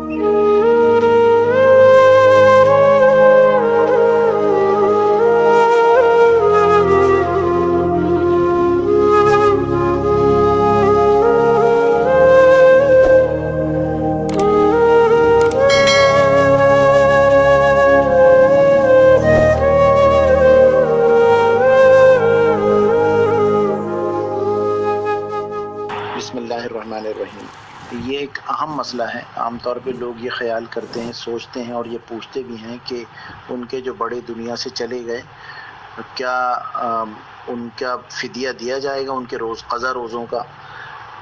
بسم اللہ الرحمن الرحیم۔ یہ ایک اہم مسئلہ ہے۔ عام طور پہ لوگ یہ خیال کرتے ہیں، سوچتے ہیں اور یہ پوچھتے بھی ہیں کہ ان کے جو بڑے دنیا سے چلے گئے کیا ان کا فدیہ دیا جائے گا ان کے قضا روزوں کا؟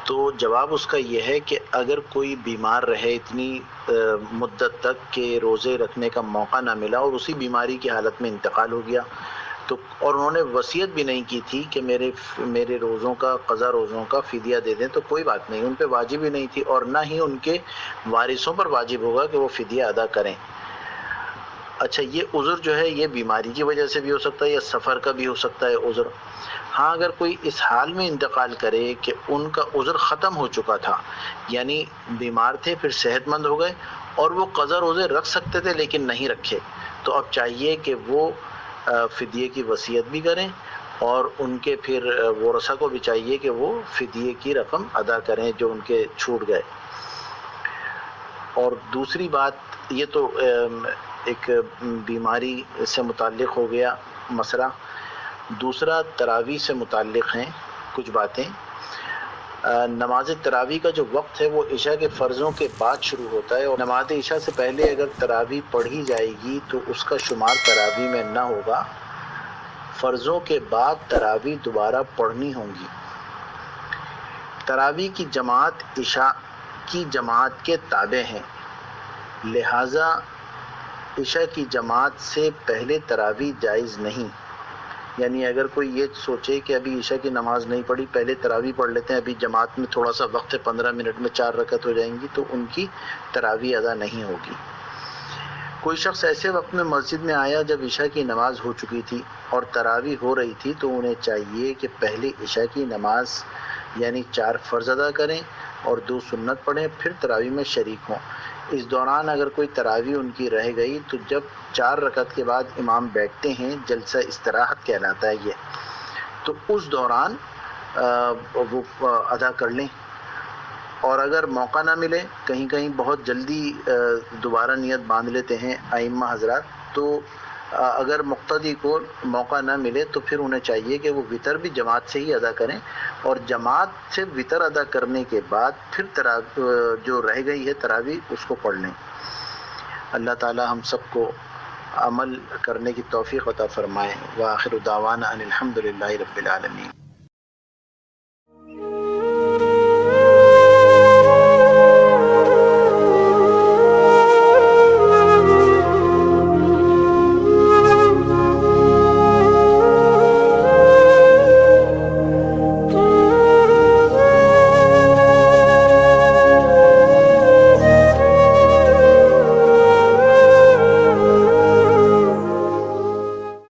تو جواب اس کا یہ ہے کہ اگر کوئی بیمار رہے اتنی مدت تک کہ روزے رکھنے کا موقع نہ ملا اور اسی بیماری کی حالت میں انتقال ہو گیا تو اور انہوں نے وصیت بھی نہیں کی تھی کہ میرے روزوں کا قضا روزوں کا فدیہ دے دیں، تو کوئی بات نہیں، ان پہ واجب ہی نہیں تھی اور نہ ہی ان کے وارثوں پر واجب ہوگا کہ وہ فدیہ ادا کریں۔ اچھا، یہ عذر جو ہے یہ بیماری کی وجہ سے بھی ہو سکتا ہے یا سفر کا بھی ہو سکتا ہے عذر۔ ہاں، اگر کوئی اس حال میں انتقال کرے کہ ان کا عذر ختم ہو چکا تھا، یعنی بیمار تھے پھر صحت مند ہو گئے اور وہ قضا روزے رکھ سکتے تھے لیکن نہیں رکھے، تو اب چاہیے کہ وہ فدیے کی وصیت بھی کریں اور ان کے پھر ورثہ کو بھی چاہیے کہ وہ فدیے کی رقم ادا کریں جو ان کے چھوٹ گئے۔ اور دوسری بات، یہ تو ایک بیماری سے متعلق ہو گیا مسئلہ۔ دوسرا تراویح سے متعلق ہیں کچھ باتیں۔ نماز تراویح کا جو وقت ہے وہ عشاء کے فرضوں کے بعد شروع ہوتا ہے، اور نماز عشاء سے پہلے اگر تراویح پڑھی جائے گی تو اس کا شمار تراویح میں نہ ہوگا، فرضوں کے بعد تراویح دوبارہ پڑھنی ہوں گی۔ تراویح کی جماعت عشاء کی جماعت کے تابع ہیں، لہٰذا عشاء کی جماعت سے پہلے تراویح جائز نہیں۔ یعنی اگر کوئی یہ سوچے کہ ابھی عشاء کی نماز نہیں پڑھی، پہلے تراویح پڑھ لیتے ہیں، ابھی جماعت میں تھوڑا سا وقت ہے، 15 منٹ میں 4 رکعت ہو جائیں گی، تو ان کی تراویح ادا نہیں ہوگی۔ کوئی شخص ایسے وقت میں مسجد میں آیا جب عشاء کی نماز ہو چکی تھی اور تراویح ہو رہی تھی، تو انہیں چاہیے کہ پہلے عشاء کی نماز یعنی 4 فرض ادا کریں اور 2 سنت پڑھیں، پھر تراویح میں شریک ہوں۔ اس دوران اگر کوئی تراویح ان کی رہ گئی تو جب 4 رکعت کے بعد امام بیٹھتے ہیں، جلسہ استراحت کہلاتا ہے یہ، تو اس دوران وہ ادا کر لیں۔ اور اگر موقع نہ ملے، کہیں بہت جلدی دوبارہ نیت باندھ لیتے ہیں ائمہ حضرات، تو اگر مقتدی کو موقع نہ ملے تو پھر انہیں چاہیے کہ وہ وتر بھی جماعت سے ہی ادا کریں، اور جماعت سے وتر ادا کرنے کے بعد پھر جو رہ گئی ہے تراویح اس کو پڑھ لیں۔ اللہ تعالی ہم سب کو عمل کرنے کی توفیق عطا فرمائے۔ وآخر دعوانا ان الحمد للہ رب العالمین۔